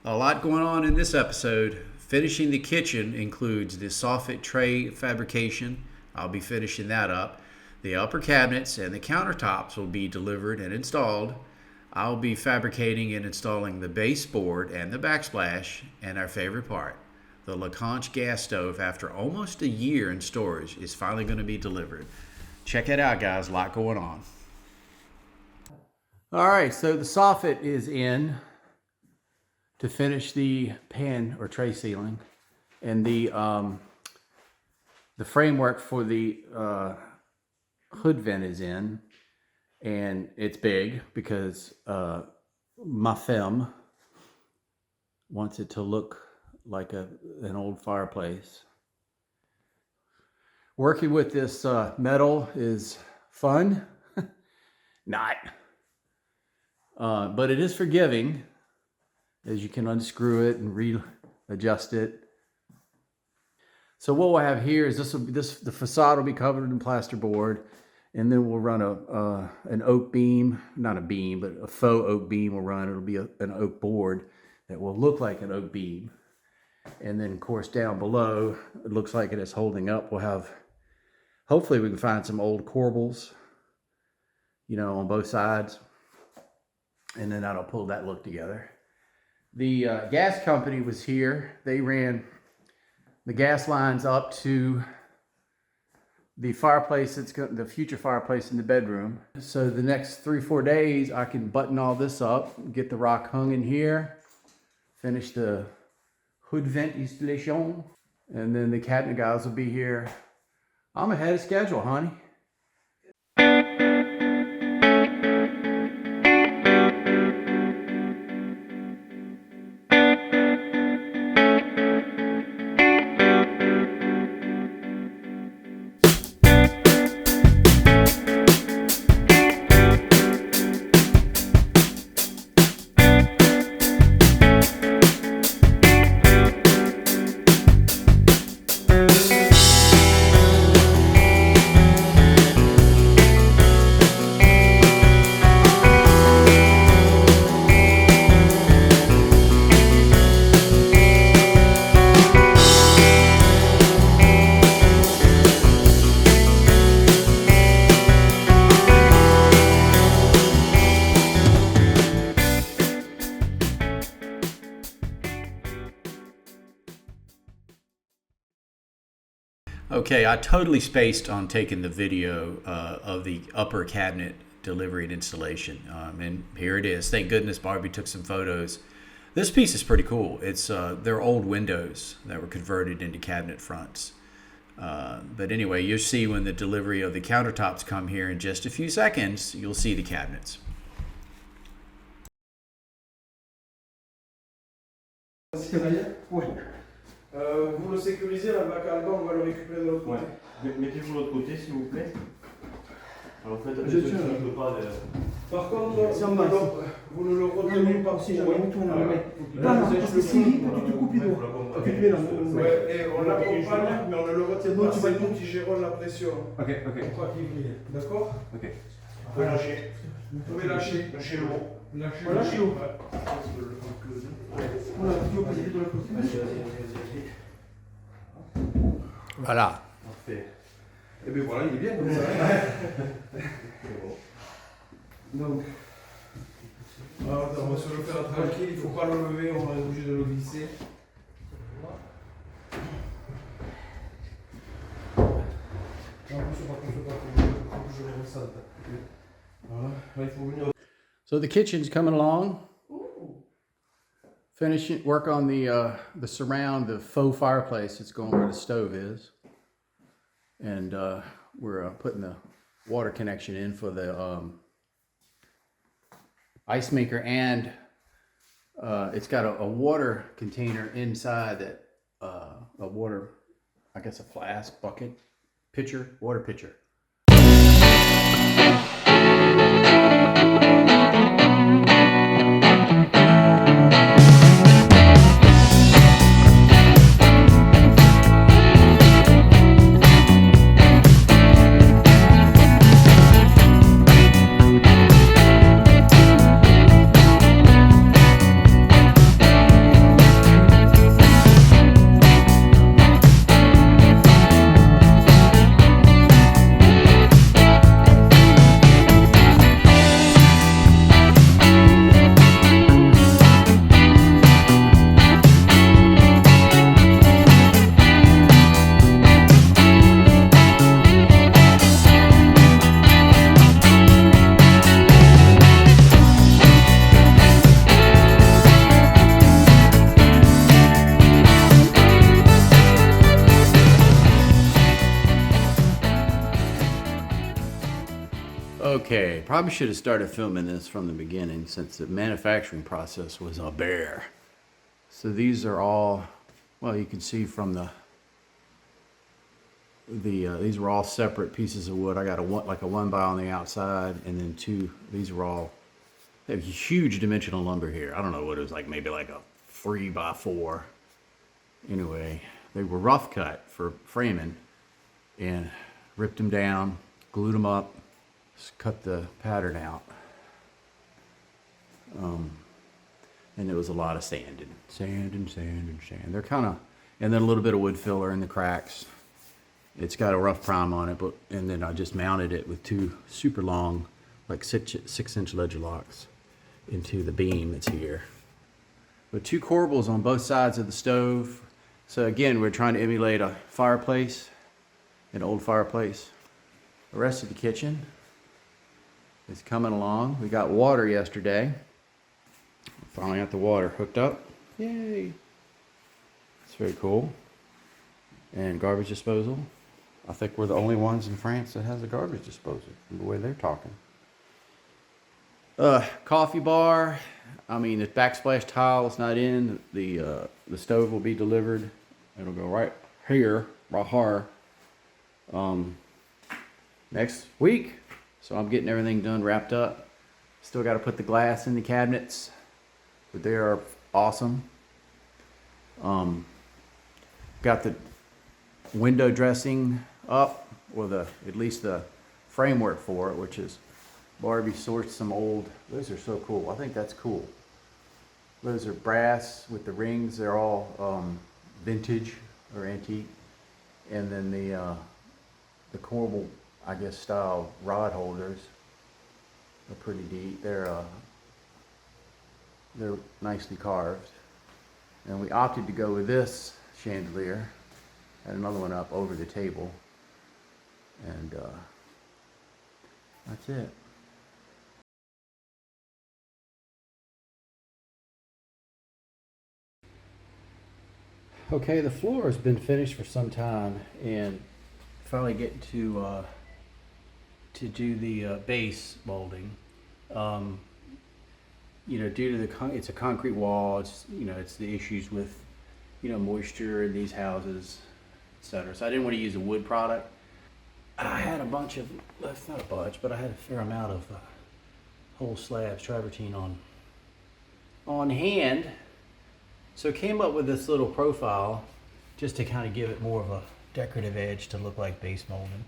A lot going on in this episode. Finishing the kitchen includes the soffit tray fabrication. I'll be finishing that up. The upper cabinets and the countertops will be delivered and installed. I'll be fabricating and installing the baseboard and the backsplash, and our favorite part, the LaConch gas stove, after almost a year in storage, is finally going to be delivered. Check it out, guys. A lot going on. All right, so the soffit is in to finish the pan or tray ceiling, and the framework for the hood vent is in, and it's big because my femme wants it to look like an old fireplace. Working with this metal is fun. Not. But it is forgiving, as you can unscrew it and readjust it. So what we'll have here is the facade will be covered in plasterboard, and then we'll run an oak beam, not a beam, but a faux oak beam will run. It'll be an oak board that will look like an oak beam. And then of course down below, it looks like it is holding up. We'll have, hopefully we can find some old corbels, on both sides. And then that'll pull that look together. The gas company was here. They ran the gas lines up to the fireplace. The future fireplace in the bedroom. So the next 3-4 days, I can button all this up, get the rock hung in here, finish the hood vent installation, and then the cabinet guys will be here. I'm ahead of schedule, honey. Okay, I totally spaced on taking the video of the upper cabinet delivery and installation. And here it is. Thank goodness Barbie took some photos. This piece is pretty cool. It's they're old windows that were converted into cabinet fronts. But anyway, you'll see when the delivery of the countertops come here in just a few seconds, you'll see the cabinets. Vous le sécurisez, la bac à on va le récupérer de l'autre côté. Mettez-vous de l'autre côté s'il vous plaît. Alors faites Je tiens. Par contre, vous ne le retenez pas si jamais. Non, parce que c'est libre, tu te coupes les doigts. Ouais, et on l'accompagne, mais on ne le retient pas. C'est nous qui gérons la pression. Ok. Pour pas qu'il brille. D'accord? Ok. Vous pouvez lâcher. Vous pouvez lâcher. Lâchez l'eau. Lâchez l'eau. Voilà. Parfait. Et bien voilà, il est bien comme ça. Donc, alors, on va se le faire tranquille, il ne faut pas le lever, on va être obligé de le glisser. So the kitchen's coming along. Finishing work on the surround, the faux fireplace that's going where the stove is, and we're putting the water connection in for the ice maker, and it's got a water container inside that a water, I guess a flask, bucket, pitcher, water pitcher. Okay, probably should have started filming this from the beginning since the manufacturing process was a bear. So these are all, well, you can see from these were all separate pieces of wood. I got like a 1x on the outside, and then two. These were all, they have huge dimensional lumber here. I don't know what it was like, maybe like a 3x4. Anyway, they were rough cut for framing, and ripped them down, glued them up, cut the pattern out. And it was a lot of sand. They're kind of, and then a little bit of wood filler in the cracks. It's got a rough prime on it, and then I just mounted it with two super long, like 6-inch ledger locks into the beam that's here. With two corbels on both sides of the stove. So again, we're trying to emulate a fireplace, an old fireplace. The rest of the kitchen is coming along. We got water yesterday. Finally got the water hooked up. Yay! It's very cool. And garbage disposal. I think we're the only ones in France that has a garbage disposal from the way they're talking. Coffee bar. I mean, the backsplash tile is not in. The stove will be delivered. It'll go right here, next week. So I'm getting everything done, wrapped up. Still got to put the glass in the cabinets, but they are awesome. Got the window dressing up, or at least the framework for it, which is Barbie sourced some old. Those are so cool. I think that's cool. Those are brass with the rings. They're all vintage or antique, and then the corbel, I guess, style rod holders are pretty deep. They're nicely carved, and we opted to go with this chandelier. Had another one up over the table, and that's it. Okay, the floor has been finished for some time, and finally getting to do the base molding. Due to it's a concrete wall. It's it's the issues with moisture in these houses, etc. So I didn't want to use a wood product. I had a bunch of, that's not a bunch, but I had a fair amount of whole slabs travertine on hand. So came up with this little profile just to kind of give it more of a decorative edge to look like base molding.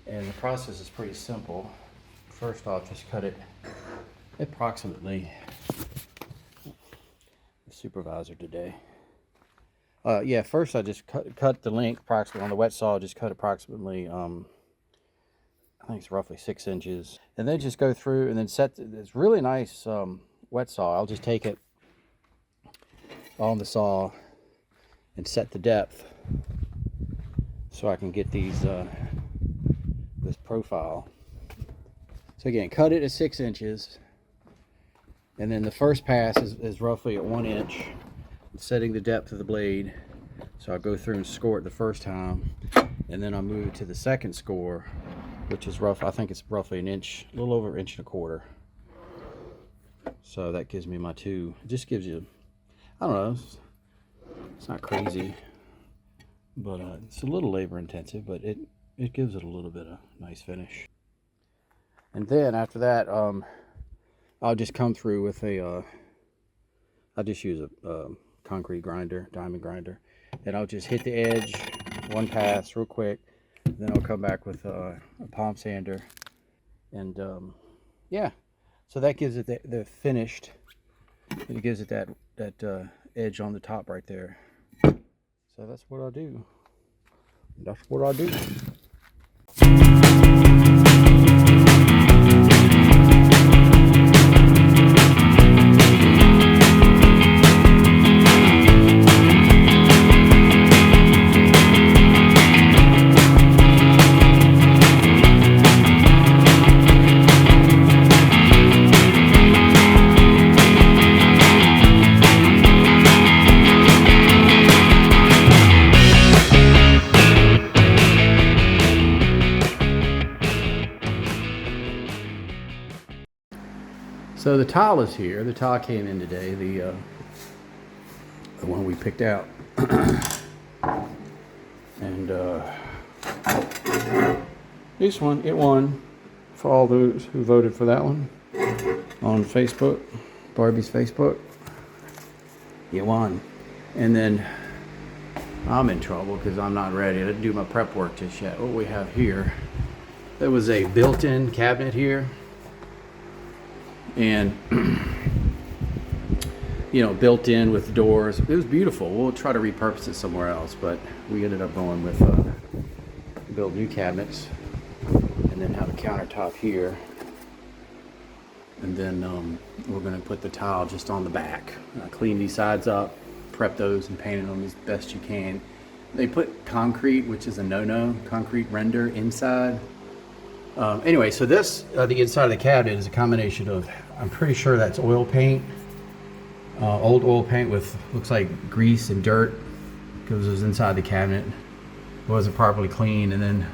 And the process is pretty simple. First off, just cut it approximately, the supervisor today. First I just cut the length approximately on the wet saw, just cut approximately, I think it's roughly 6 inches. And then just go through and then set, it's really nice wet saw. I'll just take it on the saw and set the depth so I can get these this profile. So again, cut it at 6 inches, and then the first pass is roughly at 1 inch, setting the depth of the blade. So I'll go through and score it the first time, and then I'll move to the second score, which is rough. I think it's roughly an inch, a little over 1.25 inches. So that gives me my two. It just gives you, I don't know, it's not crazy, but it's a little labor intensive, but it gives it a little bit of nice finish. And then after that, I'll just come through with I'll just use a concrete grinder, diamond grinder, and I'll just hit the edge, one pass real quick. Then I'll come back with a palm sander, and yeah, so that gives it the finished. It gives it that edge on the top right there. So that's what I'll do. That's what I'll do. So the tile is here. The tile came in today. The one we picked out. And this one, it won for all those who voted for that one on Facebook, Barbie's Facebook. It won. And then I'm in trouble because I'm not ready to do my prep work just yet. What we have here, there was a built-in cabinet here. And, you know, built in with doors. It was beautiful. We'll try to repurpose it somewhere else, but we ended up going with build new cabinets and then have a countertop here. And then we're going to put the tile just on the back. Clean these sides up, prep those and paint them as best you can. They put concrete, which is a no-no, concrete render inside. Anyway, so this, the inside of the cabinet is a combination of, I'm pretty sure that's oil paint, old oil paint with, looks like grease and dirt, because it was inside the cabinet. It wasn't properly cleaned, and then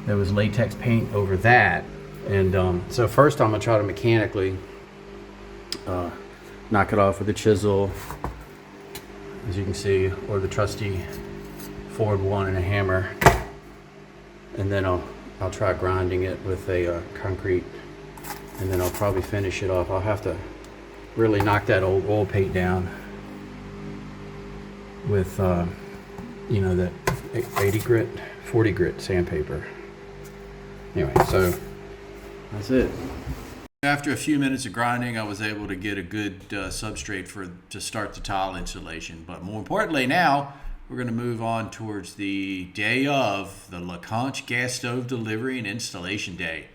there was latex paint over that. And so first I'm gonna try to mechanically knock it off with a chisel, as you can see, or the trusty Ford one and a hammer. And then I'll try grinding it with a concrete, and then I'll probably finish it off. I'll have to really knock that old oil paint down with, you know, that 80 grit, 40 grit sandpaper. Anyway, so that's it. After a few minutes of grinding, I was able to get a good substrate to start the tile installation. But more importantly, now we're going to move on towards the day of the LeConte gas stove delivery and installation day.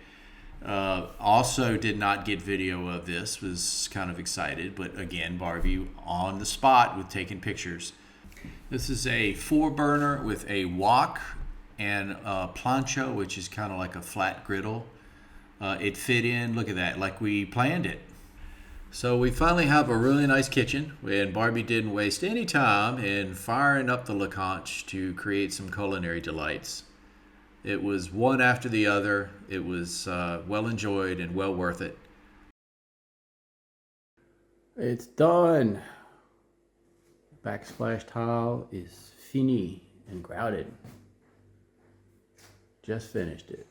Also did not get video of this, was kind of excited, but again, Barbie on the spot with taking pictures. This is a 4-burner with a wok and a plancha, which is kind of like a flat griddle. It fit in, look at that, like we planned it. So we finally have a really nice kitchen, and Barbie didn't waste any time in firing up the LeConte to create some culinary delights. It was one after the other. It was well enjoyed and well worth it. It's done. Backsplash tile is fini and grouted. Just finished it.